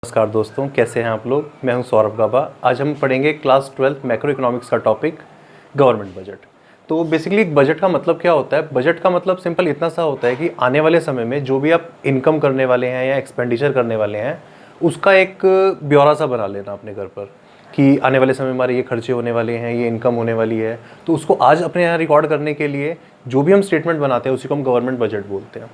नमस्कार दोस्तों, कैसे हैं आप लोग। मैं हूं सौरभ गाबा। आज हम पढ़ेंगे क्लास 12 मैक्रो इकोनॉमिक्स का टॉपिक गवर्नमेंट बजट। तो बेसिकली बजट का मतलब क्या होता है। बजट का मतलब सिंपल इतना सा होता है कि आने वाले समय में जो भी आप इनकम करने वाले हैं या एक्सपेंडिचर करने वाले हैं उसका एक ब्यौरा सा बना लेना अपने घर पर कि आने वाले समय में हमारे ये खर्चे होने वाले हैं, ये इनकम होने वाली है। तो उसको आज अपने यहाँ रिकॉर्ड करने के लिए जो भी हम स्टेटमेंट बनाते हैं उसी को हम गवर्नमेंट बजट बोलते हैं।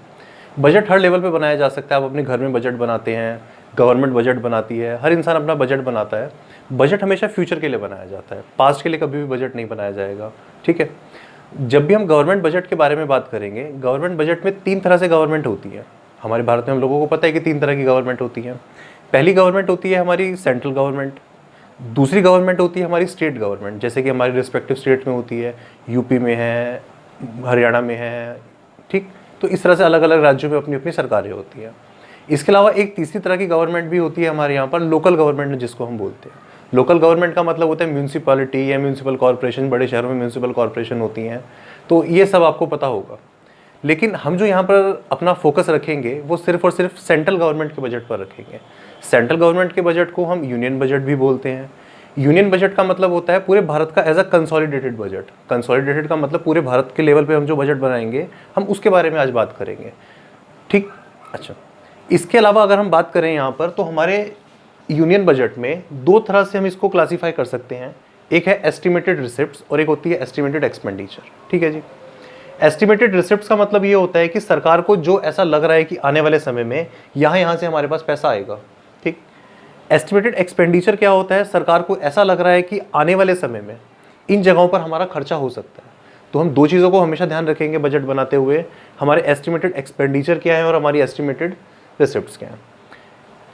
बजट हर लेवल पे बनाया जा सकता है। आप अपने घर में बजट बनाते हैं, गवर्नमेंट बजट बनाती है, हर इंसान अपना बजट बनाता है। बजट हमेशा फ्यूचर के लिए बनाया जाता है, पास्ट के लिए कभी भी बजट नहीं बनाया जाएगा। ठीक है। जब भी हम गवर्नमेंट बजट के बारे में बात करेंगे, गवर्नमेंट बजट में 3 तरह से गवर्नमेंट होती है। हमारे भारत में हम लोगों को पता है कि 3 तरह की गवर्नमेंट होती है। पहली गवर्नमेंट होती है हमारी सेंट्रल गवर्नमेंट, दूसरी गवर्नमेंट होती है हमारी स्टेट गवर्नमेंट, जैसे कि हमारी रिस्पेक्टिव स्टेट में होती है, यूपी में है, हरियाणा में है। ठीक। तो इस तरह से अलग अलग राज्यों में अपनी अपनी सरकारें होती हैं। इसके अलावा एक तीसरी तरह की गवर्नमेंट भी होती है हमारे यहाँ पर, लोकल गवर्नमेंट जिसको हम बोलते हैं। लोकल गवर्नमेंट का मतलब होता है म्यूनसिपैलिटी या म्यूनसिपल कॉर्पोरेशन। बड़े शहरों में म्यूनसिपल कॉर्पोरेशन होती हैं, तो ये सब आपको पता होगा। लेकिन हम जो यहाँ पर अपना फोकस रखेंगे वो सिर्फ और सिर्फ सेंट्रल गवर्नमेंट के बजट पर रखेंगे। सेंट्रल गवर्नमेंट के बजट को हम यूनियन बजट भी बोलते हैं। यूनियन बजट का मतलब होता है पूरे भारत का as a consolidated budget. Consolidated का मतलब पूरे भारत के लेवल पे हम जो बजट बनाएंगे हम उसके बारे में आज बात करेंगे। ठीक। अच्छा, इसके अलावा अगर हम बात करें यहाँ पर तो हमारे यूनियन बजट में 2 तरह से हम इसको क्लासीफाई कर सकते हैं। एक है एस्टिमेटेड रिसिप्ट्स और एक होती है एस्टिमेटेड एक्सपेंडिचर। ठीक है जी। एस्टिमेटेड रिसिप्ट्स का मतलब ये होता है कि सरकार को जो ऐसा लग रहा है कि आने वाले समय में यहाँ से हमारे पास पैसा आएगा। ठीक। एस्टिमेटेड एक्सपेंडिचर क्या होता है, सरकार को ऐसा लग रहा है कि आने वाले समय में इन जगहों पर हमारा खर्चा हो सकता है। तो हम 2 चीज़ों को हमेशा ध्यान रखेंगे बजट बनाते हुए, हमारे एस्टिमेटेड एक्सपेंडिचर क्या है और हमारी एस्टिमेटेड रिसिप्ट्स क्या हैं।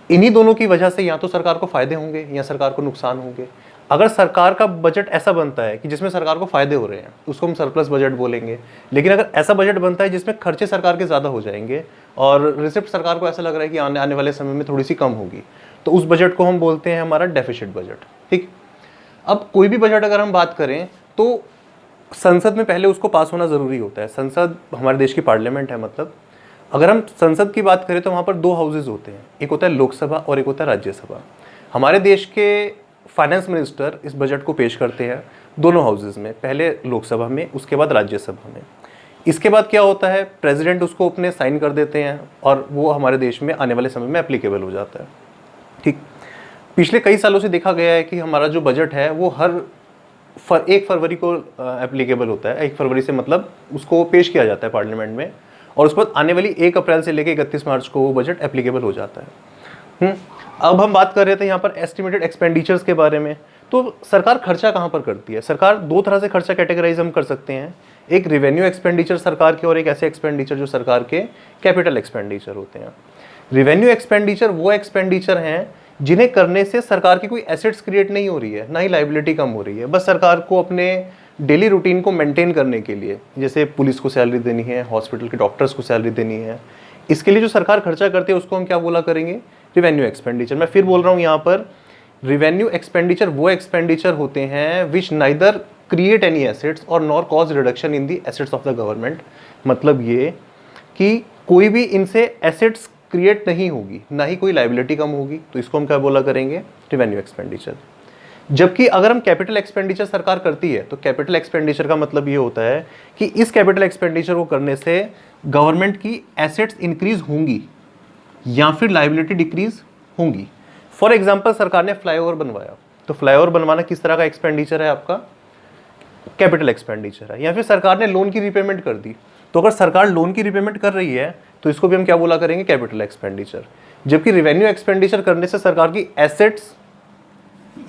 इन्हीं दोनों की वजह से या तो सरकार को फायदे होंगे या सरकार को नुकसान होंगे। अगर सरकार का बजट ऐसा बनता है कि जिसमें सरकार को फायदे हो रहे हैं उसको हम सरप्लस बजट बोलेंगे। लेकिन अगर ऐसा बजट बनता है जिसमें खर्चे सरकार के ज़्यादा हो जाएंगे और रिसिप्ट सरकार को ऐसा लग रहा है कि आने वाले समय में थोड़ी सी कम होगी, तो उस बजट को हम बोलते हैं हमारा डेफिसिट बजट। ठीक। अब कोई भी बजट अगर हम बात करें तो संसद में पहले उसको पास होना ज़रूरी होता है। संसद हमारे देश की पार्लियामेंट है। मतलब अगर हम संसद की बात करें तो वहाँ पर 2 हाउसेज होते हैं, एक होता है लोकसभा और एक होता है राज्यसभा। हमारे देश के फाइनेंस मिनिस्टर इस बजट को पेश करते हैं दोनों हाउसेज में, पहले लोकसभा में उसके बाद राज्यसभा में। इसके बाद क्या होता है, प्रेसिडेंट उसको अपने साइन कर देते हैं और वो हमारे देश में आने वाले समय में एप्लीकेबल हो जाता है। ठीक। पिछले कई सालों से देखा गया है कि हमारा जो बजट है वो हर 1 फरवरी को एप्लीकेबल होता है। 1 फरवरी से मतलब उसको पेश किया जाता है पार्लियामेंट में और उसके बाद आने वाली 1 अप्रैल से लेकर 31 मार्च को वो बजट एप्लीकेबल हो जाता है। अब हम बात कर रहे थे यहाँ पर एस्टिमेटेड एक्सपेंडिचर्स के बारे में। तो सरकार खर्चा कहाँ पर करती है। सरकार 2 तरह से खर्चा कैटेगराइज हम कर सकते हैं, एक रेवेन्यू एक्सपेंडिचर सरकार के और एक ऐसे एक्सपेंडिचर जो सरकार के कैपिटल एक्सपेंडिचर होते हैं। रेवेन्यू एक्सपेंडिचर वो एक्सपेंडिचर हैं जिन्हें करने से सरकार की कोई एसेट्स क्रिएट नहीं हो रही है, ना ही लाइबिलिटी कम हो रही है। बस सरकार को अपने डेली रूटीन को मेंटेन करने के लिए, जैसे पुलिस को सैलरी देनी है, हॉस्पिटल के डॉक्टर्स को सैलरी देनी है, इसके लिए जो सरकार खर्चा करती है उसको हम क्या बोला करेंगे, रेवेन्यू एक्सपेंडिचर। मैं फिर बोल रहा हूँ यहाँ पर, रेवेन्यू एक्सपेंडिचर वो एक्सपेंडिचर होते हैं विच नाइदर क्रिएट एनी एसेट्स और nor cause reduction in the assets of the government. मतलब ये कि कोई भी इनसे एसेट्स क्रिएट नहीं होगी, ना ही कोई लाइबिलिटी कम होगी, तो इसको हम क्या बोला करेंगे, रेवेन्यू एक्सपेंडिचर। जबकि अगर हम कैपिटल एक्सपेंडिचर सरकार करती है तो कैपिटल एक्सपेंडिचर का मतलब ये होता है कि इस कैपिटल एक्सपेंडिचर को करने से गवर्नमेंट की एसेट्स इंक्रीज होंगी या फिर लाइबिलिटी डिक्रीज होंगी। फॉर एग्जांपल सरकार ने फ्लाईओवर बनवाया, तो फ्लाईओवर बनवाना किस तरह का एक्सपेंडिचर है, आपका कैपिटल एक्सपेंडिचर है। या फिर सरकार ने लोन की रिपेमेंट कर दी, तो अगर सरकार लोन की रिपेमेंट कर रही है तो इसको भी हम क्या बोला करेंगे, कैपिटल एक्सपेंडिचर। जबकि रेवेन्यू एक्सपेंडिचर करने से सरकार की एसेट्स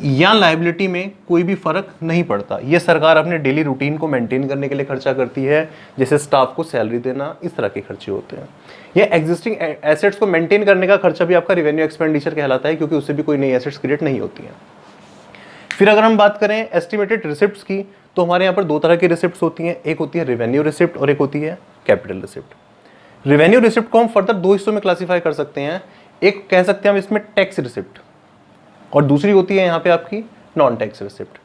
या लाइबिलिटी में कोई भी फर्क नहीं पड़ता। ये सरकार अपने डेली रूटीन को मेंटेन करने के लिए खर्चा करती है, जैसे स्टाफ को सैलरी देना, इस तरह के खर्चे होते हैं। ये एग्जिस्टिंग एसेट्स को मेंटेन करने का खर्चा भी आपका रेवेन्यू एक्सपेंडिचर कहलाता है, क्योंकि उससे भी कोई नई एसेट्स क्रिएट नहीं होती हैं। फिर अगर हम बात करें एस्टिमेटेड रिसिप्ट्स की, तो हमारे यहाँ पर 2 तरह की रिसिप्ट्स होती हैं, एक होती है रेवेन्यू रिसिप्ट और एक होती है कैपिटल रिसिप्ट। रेवेन्यू रिसिप्ट को हम फर्दर 2 हिस्सों में क्लासीफाई कर सकते हैं। एक कह सकते हैं हम इसमें टैक्स रिसिप्ट और दूसरी होती है यहाँ पे आपकी non tax receipt.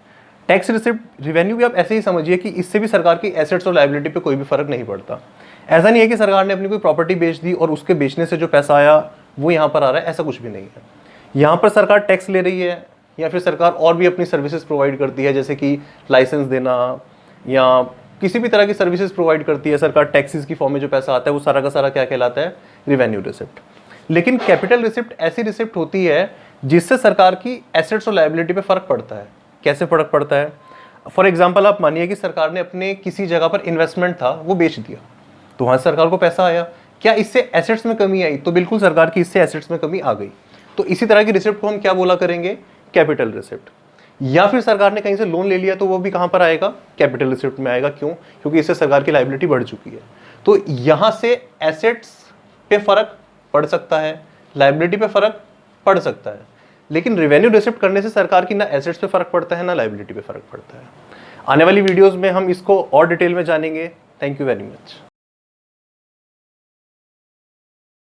Tax receipt revenue भी आप ऐसे ही समझिए कि इससे भी सरकार की एसेट्स और लाइबिलिटी पे कोई भी फर्क नहीं पड़ता। ऐसा नहीं है कि सरकार ने अपनी कोई प्रॉपर्टी बेच दी और उसके बेचने से जो पैसा आया वो यहाँ पर आ रहा है, ऐसा कुछ भी नहीं है। यहाँ पर सरकार टैक्स ले रही है या फिर सरकार और भी अपनी सर्विसेज प्रोवाइड करती है, जैसे कि लाइसेंस देना या किसी भी तरह की सर्विसेज प्रोवाइड करती है सरकार, टैक्सेस की फॉर्म में जो पैसा आता है वो सारा का सारा क्या कहलाता है, रेवेन्यू रिसिप्ट। लेकिन कैपिटल रिसिप्ट ऐसी रिसिप्ट होती है जिससे सरकार की एसेट्स और लायबिलिटी पे फर्क पड़ता है। कैसे फर्क पड़ता है? फॉर एग्जाम्पल आप मानिए कि सरकार ने अपने किसी जगह पर इन्वेस्टमेंट था वो बेच दिया, तो वहां सरकार को पैसा आया, क्या इससे एसेट्स में कमी आई? तो बिल्कुल सरकार की इससे एसेट्स में कमी आ गई। तो इसी तरह की रिसिप्ट को हम क्या बोला करेंगे, कैपिटल रिसिप्ट। या फिर सरकार ने कहीं से लोन ले लिया तो वो भी कहां पर आएगा, कैपिटल रिसिप्ट में आएगा। क्यों? क्योंकि इससे सरकार की लायबिलिटी बढ़ चुकी है। तो यहां से एसेट्स पे फर्क पड़ सकता है, लायबिलिटी पे फर्क पड़ सकता है, लेकिन रेवेन्यू रिसिप्ट करने से सरकार की ना एसेट्स पे फर्क पड़ता है ना लायबिलिटी पे फर्क पड़ता है। आने वाली वीडियोस में हम इसको और डिटेल में जानेंगे। Thank you very much.